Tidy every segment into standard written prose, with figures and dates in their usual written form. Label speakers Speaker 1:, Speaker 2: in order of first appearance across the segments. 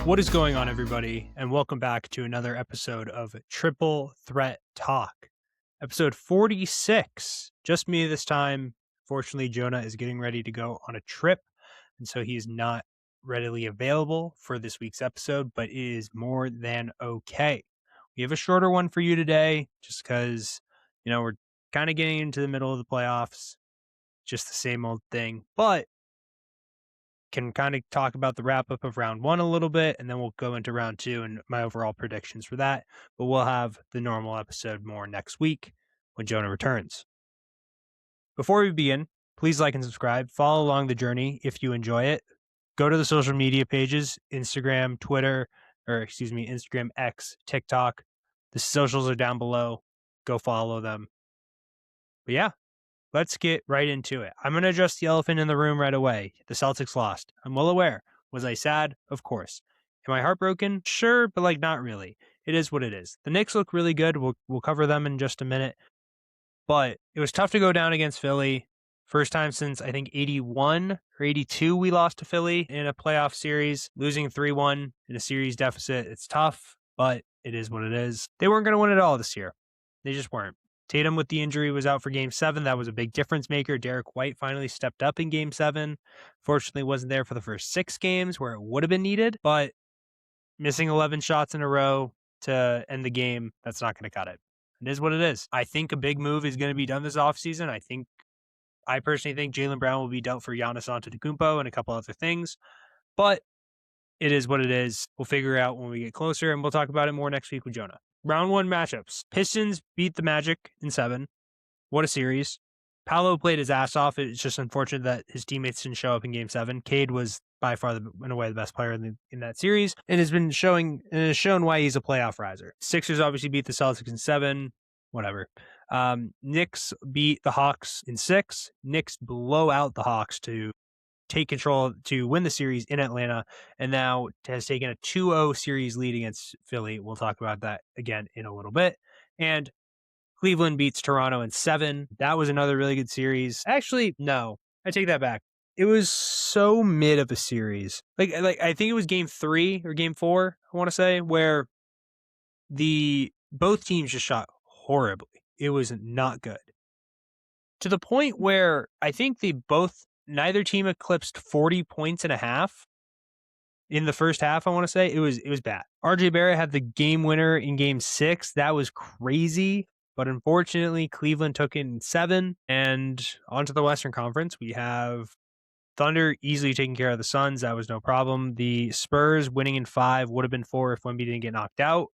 Speaker 1: What is going on, everybody, and welcome back to another episode of Triple Threat Talk, episode 46. Just me this time. Fortunately, Jonah is getting ready to go on a trip, and so he is not readily available for this week's episode, but it is more than okay. We have a shorter one for you today, just because, we're kind of getting into the middle of the playoffs, just the same old thing, but can kind of talk about the wrap up of round one a little bit, and then we'll go into round two and my overall predictions for that. But we'll have the normal episode more next week when Jonah returns. Before we begin, please like and subscribe. Follow along the journey if you enjoy it. Go to the social media pages, Instagram, Instagram, X, TikTok. The socials are down below. Go follow them. But yeah, let's get right into it. I'm going to address the elephant in the room right away. The Celtics lost. I'm well aware. Was I sad? Of course. Am I heartbroken? Sure, but not really. It is what it is. The Knicks look really good. We'll cover them in just a minute. But it was tough to go down against Philly. First time since, I think, 81 or 82 we lost to Philly in a playoff series. Losing 3-1 in a series deficit. It's tough, but it is what it is. They weren't going to win it all this year. They just weren't. Tatum with the injury was out for Game 7. That was a big difference maker. Derek White finally stepped up in Game 7. Fortunately, wasn't there for the first 6 games where it would have been needed, but missing 11 shots in a row to end the game, that's not going to cut it. It is what it is. I think a big move is going to be done this offseason. I personally think Jaylen Brown will be dealt for Giannis Antetokounmpo and a couple other things, but it is what it is. We'll figure it out when we get closer, and we'll talk about it more next week with Jonah. Round 1 matchups. Pistons beat the Magic in 7. What a series. Paolo played his ass off. It's just unfortunate that his teammates didn't show up in Game 7. Cade was by far, in a way, the best player in that series, and has shown why he's a playoff riser. Sixers obviously beat the Celtics in 7. Whatever. Knicks beat the Hawks in 6. Knicks blow out the Hawks to take control to win the series in Atlanta, and now has taken a 2-0 series lead against Philly. We'll talk about that again in a little bit. And Cleveland beats Toronto in 7. That was another really good series. Actually, no, I take that back. It was so mid of a series. Like I think it was Game 3 or Game 4, I want to say, where both teams just shot horribly. It was not good. To the point where I think neither team eclipsed 40 points and a half in the first half. I want to say it was bad. RJ Barrett had the game winner in Game 6. That was crazy. But unfortunately, Cleveland took it in 7. And onto the Western Conference, we have Thunder easily taking care of the Suns. That was no problem. The Spurs winning in 5 would have been 4 if Wemby didn't get knocked out.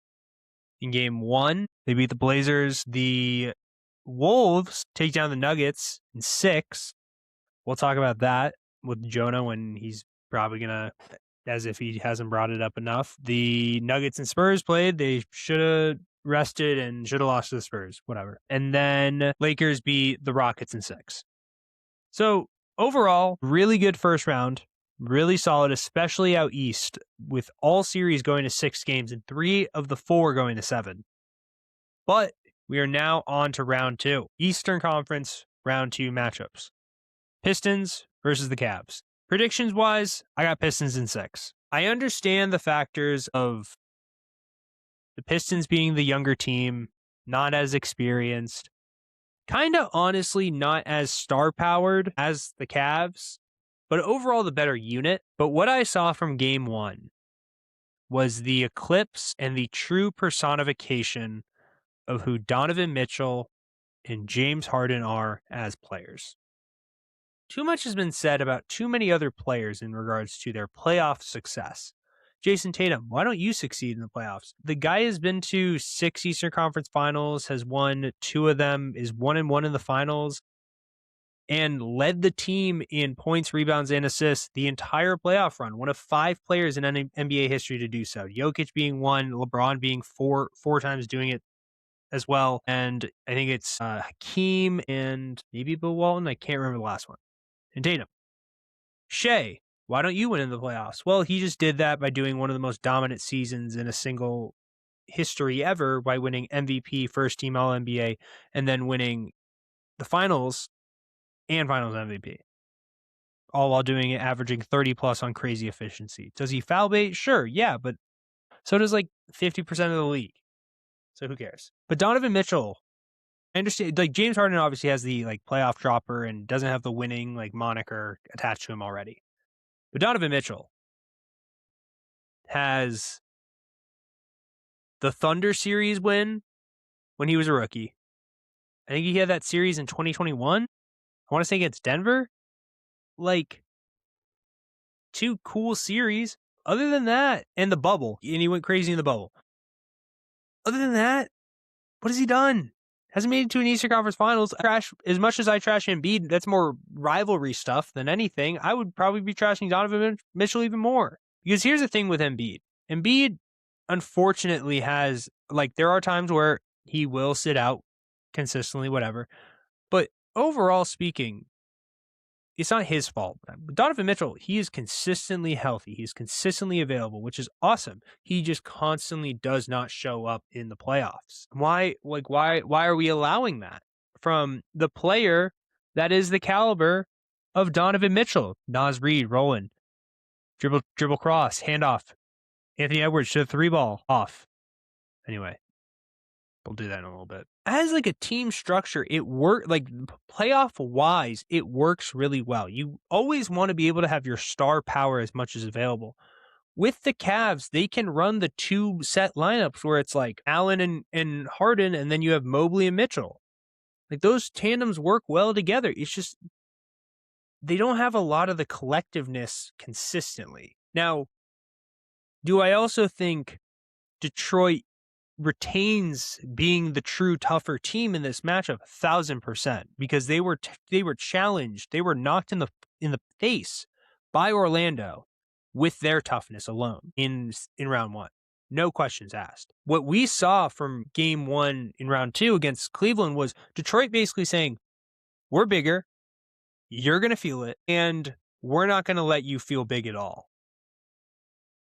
Speaker 1: In Game 1, they beat the Blazers. The Wolves take down the Nuggets in 6. We'll talk about that with Jonah when he's probably going to, as if he hasn't brought it up enough. The Nuggets and Spurs played. They should have rested and should have lost to the Spurs, whatever. And then Lakers beat the Rockets in 6. So overall, really good first round, really solid, especially out east, with all series going to 6 games and 3 of the 4 going to 7. But we are now on to round 2, Eastern Conference round 2 matchups. Pistons versus the Cavs. Predictions wise, I got Pistons in 6. I understand the factors of the Pistons being the younger team, not as experienced, kind of honestly not as star-powered as the Cavs, but overall the better unit. But what I saw from Game 1 was the eclipse and the true personification of who Donovan Mitchell and James Harden are as players. Too much has been said about too many other players in regards to their playoff success. Jason Tatum, why don't you succeed in the playoffs? The guy has been to 6 Eastern Conference Finals, has won 2 of them, is 1-1 in the finals, and led the team in points, rebounds, and assists the entire playoff run. One of 5 players in NBA history to do so. Jokic being 1, LeBron being 4 times doing it as well. And I think it's Hakeem and maybe Bill Walton. I can't remember the last one. And Tatum. Shea, why don't you win in the playoffs? Well, he just did that by doing one of the most dominant seasons in a single history ever by winning MVP, first team All-NBA, and then winning the finals and finals MVP. all while doing it, averaging 30 plus on crazy efficiency. Does he foul bait? Sure, yeah, but so does like 50% of the league. So who cares? But Donovan Mitchell, I understand, like James Harden obviously has the like playoff dropper and doesn't have the winning like moniker attached to him already. But Donovan Mitchell has the Thunder series win when he was a rookie. I think he had that series in 2021. I want to say against Denver. Like, two cool series. Other than that, and the bubble, and he went crazy in the bubble. Other than that, what has he done? Hasn't made it to an Eastern Conference Finals. As much as I trash Embiid, that's more rivalry stuff than anything. I would probably be trashing Donovan Mitchell even more. Because here's the thing with Embiid. Embiid, unfortunately, has, like, there are times where he will sit out consistently, whatever. But overall speaking, it's not his fault. Donovan Mitchell, he is consistently healthy. He's consistently available, which is awesome. He just constantly does not show up in the playoffs. Why are we allowing that from the player that is the caliber of Donovan Mitchell? Naz Reid rolling, dribble cross, handoff. Anthony Edwards to the 3-ball off. Anyway, we'll do that in a little bit. As like a team structure, it works, like playoff wise, it works really well. You always want to be able to have your star power as much as available. With the Cavs, they can run the 2 set lineups where it's like Allen and Harden, and then you have Mobley and Mitchell. Like those tandems work well together. It's just they don't have a lot of the collectiveness consistently. Now, do I also think Detroit retains being the true tougher team in this matchup? 1,000%, because they were challenged, they were knocked in the face by Orlando with their toughness alone in round 1. No questions asked. What we saw from game 1 in round 2 against Cleveland was Detroit basically saying, we're bigger, you're going to feel it, and we're not going to let you feel big at all.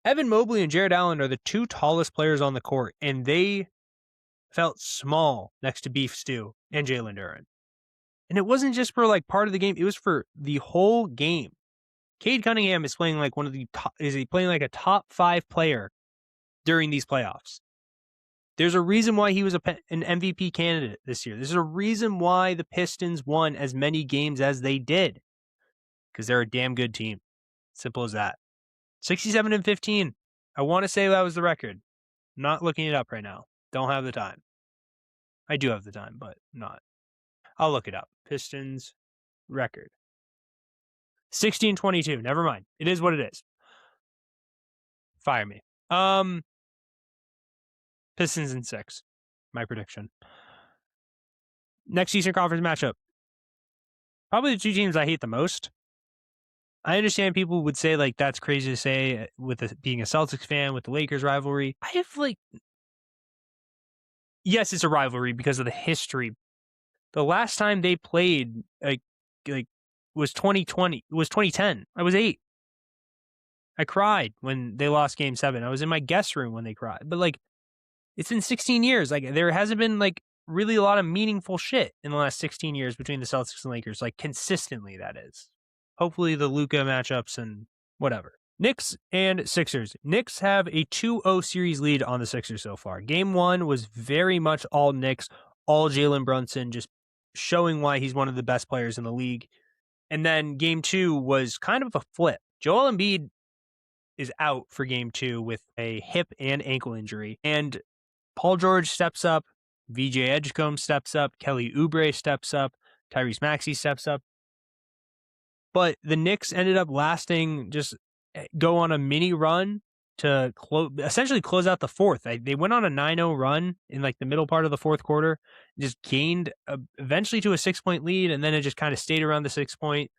Speaker 1: Evan Mobley and Jared Allen are the 2 tallest players on the court, and they felt small next to Beef Stew and Jalen Duren. And it wasn't just for like part of the game, it was for the whole game. Cade Cunningham is playing like playing like a top 5 player during these playoffs. There's a reason why he was an MVP candidate this year. There's a reason why the Pistons won as many games as they did. Because they're a damn good team. Simple as that. 67-15. I want to say that was the record. I'm not looking it up right now. Don't have the time. I do have the time, but not. I'll look it up. Pistons record. 16-22. Never mind. It is what it is. Fire me. Pistons in 6. My prediction. Next Eastern Conference matchup. Probably the 2 teams I hate the most. I understand people would say like that's crazy to say with being a Celtics fan with the Lakers rivalry. I have like, yes, it's a rivalry because of the history. The last time they played like was 2020. It was 2010. I was 8. I cried when they lost Game 7. I was in my guest room when they cried. But like, it's been 16 years. Like there hasn't been like really a lot of meaningful shit in the last 16 years between the Celtics and Lakers. Like consistently, that is. Hopefully the Luka matchups and whatever. Knicks and Sixers. Knicks have a 2-0 series lead on the Sixers so far. Game 1 was very much all Knicks, all Jalen Brunson, just showing why he's one of the best players in the league. And then Game 2 was kind of a flip. Joel Embiid is out for Game 2 with a hip and ankle injury. And Paul George steps up, VJ Edgecombe steps up, Kelly Oubre steps up, Tyrese Maxey steps up. But the Knicks ended up just go on a mini run to essentially close out the fourth. They went on a 9-0 run in like the middle part of the fourth quarter, just gained eventually to a 6-point lead, and then it just kind of stayed around the 6 point,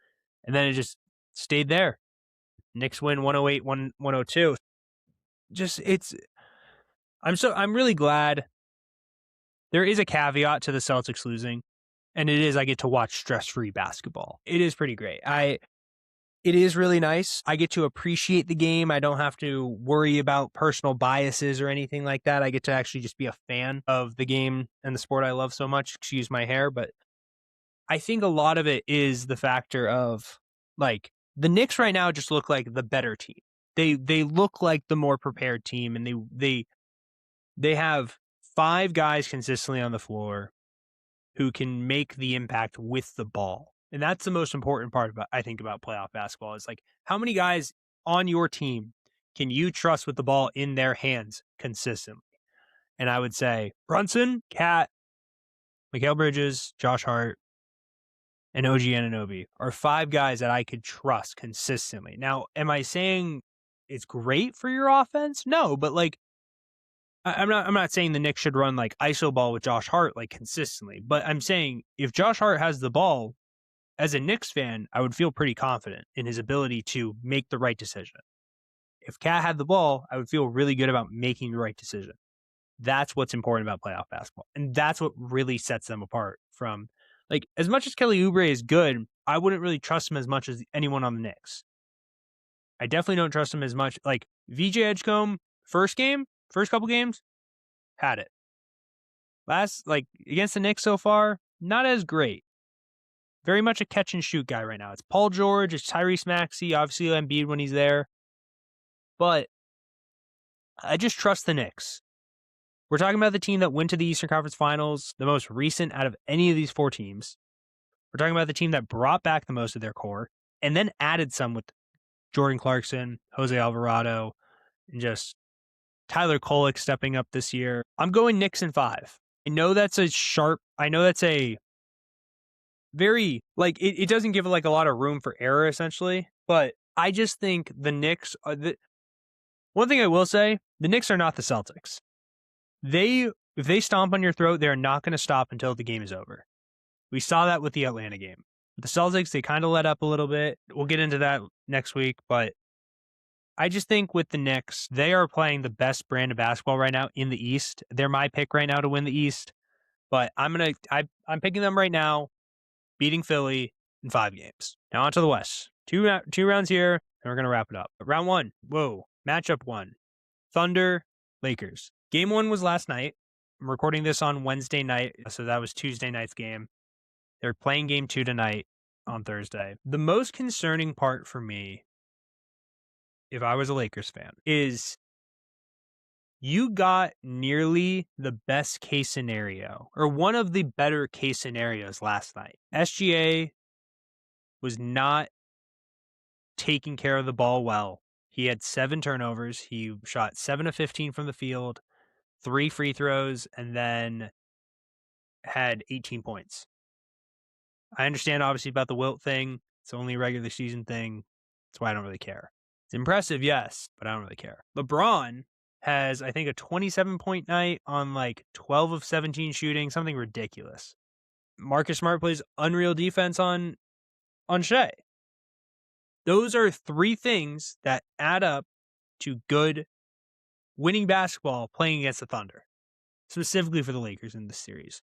Speaker 1: and then it just stayed there. Knicks win 108-102. I'm really glad. There is a caveat to the Celtics losing. And it is, I get to watch stress-free basketball. It is pretty great. It is really nice. I get to appreciate the game. I don't have to worry about personal biases or anything like that. I get to actually just be a fan of the game and the sport I love so much. Excuse my hair, but I think a lot of it is the factor of, like, the Knicks right now just look like the better team. They look like the more prepared team, and they have 5 guys consistently on the floor who can make the impact with the ball. And that's the most important part about, I think, about playoff basketball is like, how many guys on your team can you trust with the ball in their hands consistently? And I would say Brunson, Cat, Mikal Bridges, Josh Hart, and OG Anunoby are 5 guys that I could trust consistently. Now, am I saying it's great for your offense? No, but like, I'm not saying the Knicks should run like ISO ball with Josh Hart like consistently, but I'm saying if Josh Hart has the ball, as a Knicks fan, I would feel pretty confident in his ability to make the right decision. If Cat had the ball, I would feel really good about making the right decision. That's what's important about playoff basketball. And that's what really sets them apart from, like, as much as Kelly Oubre is good, I wouldn't really trust him as much as anyone on the Knicks. I definitely don't trust him as much. Like, VJ Edgecombe, first couple games, had it. Last, like, against the Knicks so far, not as great. Very much a catch and shoot guy right now. It's Paul George, it's Tyrese Maxey, obviously Embiid when he's there. But I just trust the Knicks. We're talking about the team that went to the Eastern Conference Finals, the most recent out of any of these 4 teams. We're talking about the team that brought back the most of their core and then added some with Jordan Clarkson, Jose Alvarado, and just Tyler Kolek stepping up this year. I'm going Knicks in 5. I know that's a very, like, it doesn't give like a lot of room for error essentially, but I just think the Knicks are one thing I will say, the Knicks are not the Celtics. If they stomp on your throat, they're not going to stop until the game is over. We saw that with the Atlanta game. With the Celtics, they kind of let up a little bit. We'll get into that next week, but I just think with the Knicks, they are playing the best brand of basketball right now in the East. They're my pick right now to win the East, but I'm picking them right now, beating Philly in 5 games. Now on to the West. Two rounds here, and we're going to wrap it up. Round 1, matchup 1, Thunder, Lakers. Game 1 was last night. I'm recording this on Wednesday night, so that was Tuesday night's game. They're playing game 2 tonight on Thursday. The most concerning part for me, if I was a Lakers fan, is you got nearly the best case scenario, or one of the better case scenarios last night. SGA was not taking care of the ball well. He had 7 turnovers. He shot 7 of 15 from the field, 3 free throws, and then had 18 points. I understand, obviously, about the Wilt thing. It's only a regular season thing. That's why I don't really care. It's impressive, yes, but I don't really care. LeBron has, I think, a 27-point night on like 12 of 17 shooting, something ridiculous. Marcus Smart plays unreal defense on Shea. Those are 3 things that add up to good winning basketball playing against the Thunder, specifically for the Lakers in this series.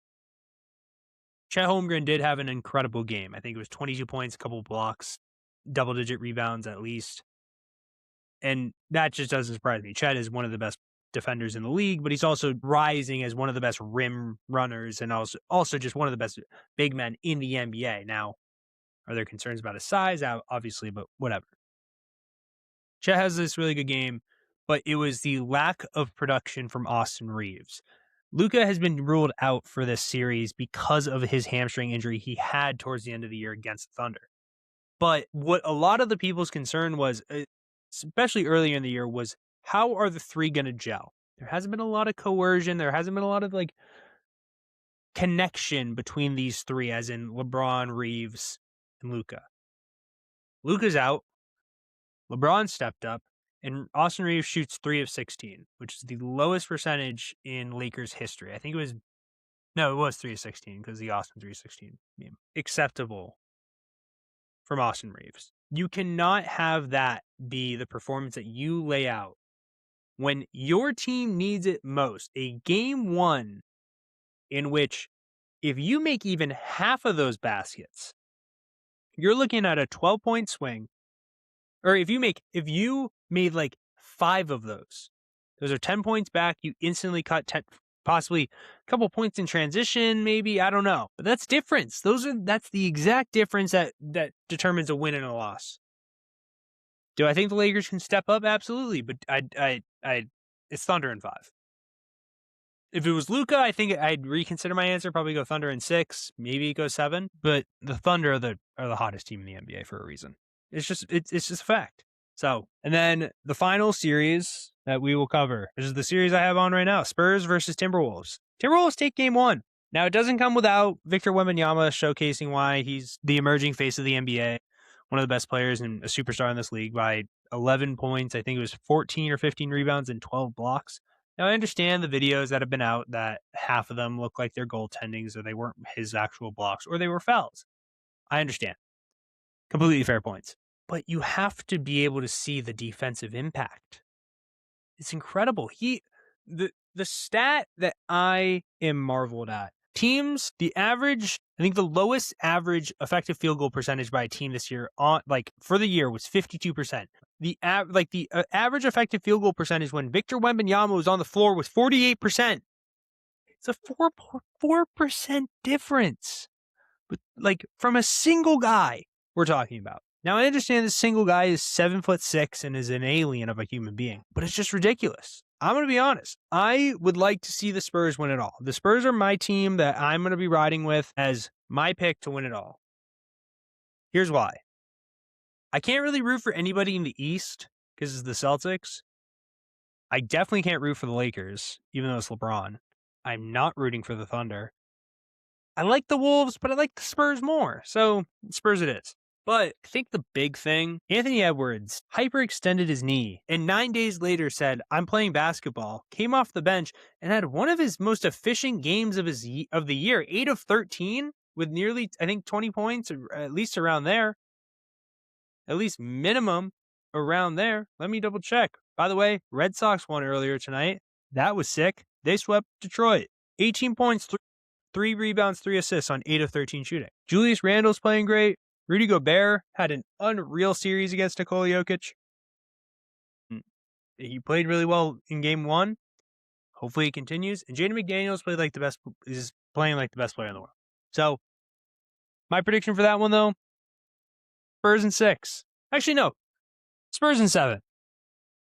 Speaker 1: Chet Holmgren did have an incredible game. I think it was 22 points, a couple blocks, double-digit rebounds at least. And that just doesn't surprise me. Chet is one of the best defenders in the league, but he's also rising as one of the best rim runners and also just one of the best big men in the NBA. Now, are there concerns about his size? Obviously, but whatever. Chet has this really good game, but it was the lack of production from Austin Reeves. Luka has been ruled out for this series because of his hamstring injury he had towards the end of the year against the Thunder. But what a lot of the people's concern was, especially earlier in the year, was how are the 3 going to gel? There hasn't been a lot of coercion. There hasn't been a lot of like connection between these 3, as in LeBron, Reeves, and Luka. Luka's out. LeBron stepped up. And Austin Reeves shoots 3 of 16, which is the lowest percentage in Lakers history. I think it was 3 of 16 because the Austin 3 of 16 game. Acceptable from Austin Reeves. You cannot have that be the performance that you lay out when your team needs it most. A game 1 in which if you make even half of those baskets, you're looking at a 12-point swing. Or if you made like 5 of those are 10 points back. You instantly cut 10, possibly a couple points in transition, maybe, I don't know. But that's difference. That's the exact difference that determines a win and a loss. Do I think the Lakers can step up? Absolutely, but it's Thunder in 5. If it was Luka, I think I'd reconsider my answer. Probably go Thunder in 6, maybe go 7. But the Thunder are the hottest team in the NBA for a reason. It's just a fact. So, and then the final series that we will cover. This is the series I have on right now: Spurs versus Timberwolves. Timberwolves take game 1. Now, it doesn't come without Victor Wembanyama showcasing why he's the emerging face of the NBA, one of the best players and a superstar in this league by 11 points. I think it was 14 or 15 rebounds and 12 blocks. Now, I understand the videos that have been out that half of them look like they're goaltendings or they weren't his actual blocks or they were fouls. I understand. Completely fair points. But you have to be able to see the defensive impact. It's incredible. The stat that I am marveled at. Teams, the average, I think the lowest average effective field goal percentage by a team this year for the year was 52%. The average effective field goal percentage when Victor Wembanyama was on the floor was 48%. It's a 4% difference. But from a single guy we're talking about. Now, I understand this single guy is 7'6" and is an alien of a human being, but it's just ridiculous. I'm going to be honest. I would like to see the Spurs win it all. The Spurs are my team that I'm going to be riding with as my pick to win it all. Here's why. I can't really root for anybody in the East because it's the Celtics. I definitely can't root for the Lakers, even though it's LeBron. I'm not rooting for the Thunder. I like the Wolves, but I like the Spurs more. So, Spurs it is. But I think the big thing, Anthony Edwards hyperextended his knee and 9 days later said, "I'm playing basketball," came off the bench and had one of his most efficient games of the year, 8 of 13 with nearly, I think, 20 points, or at least around there. At least minimum around there. Let me double check. By the way, Red Sox won earlier tonight. That was sick. They swept Detroit. 18 points, 3 rebounds, 3 assists on 8 of 13 shooting. Julius Randle's playing great. Rudy Gobert had an unreal series against Nikola Jokic. He played really well in game 1. Hopefully it continues. And Jaden McDaniels is playing like the best player in the world. So, my prediction for that one, though, Spurs in 6. Actually, no. Spurs in 7.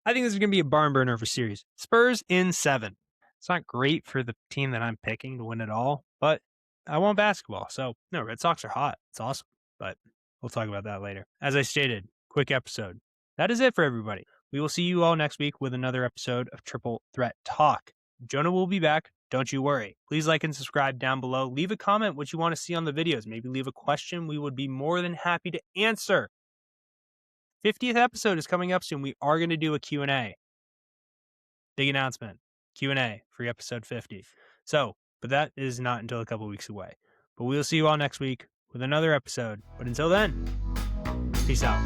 Speaker 1: I think this is going to be a barn burner of a series. Spurs in 7. It's not great for the team that I'm picking to win it all, but I want basketball. So, no, Red Sox are hot. It's awesome. But we'll talk about that later. As I stated, quick episode. That is it for everybody. We will see you all next week with another episode of Triple Threat Talk. Jonah will be back. Don't you worry. Please like and subscribe down below. Leave a comment what you want to see on the videos. Maybe leave a question. We would be more than happy to answer. 50th episode is coming up soon. We are going to do a Q&A. Big announcement. Q&A for episode 50. So, but that is not until a couple weeks away. But we'll see you all next week with another episode. But until then, peace out.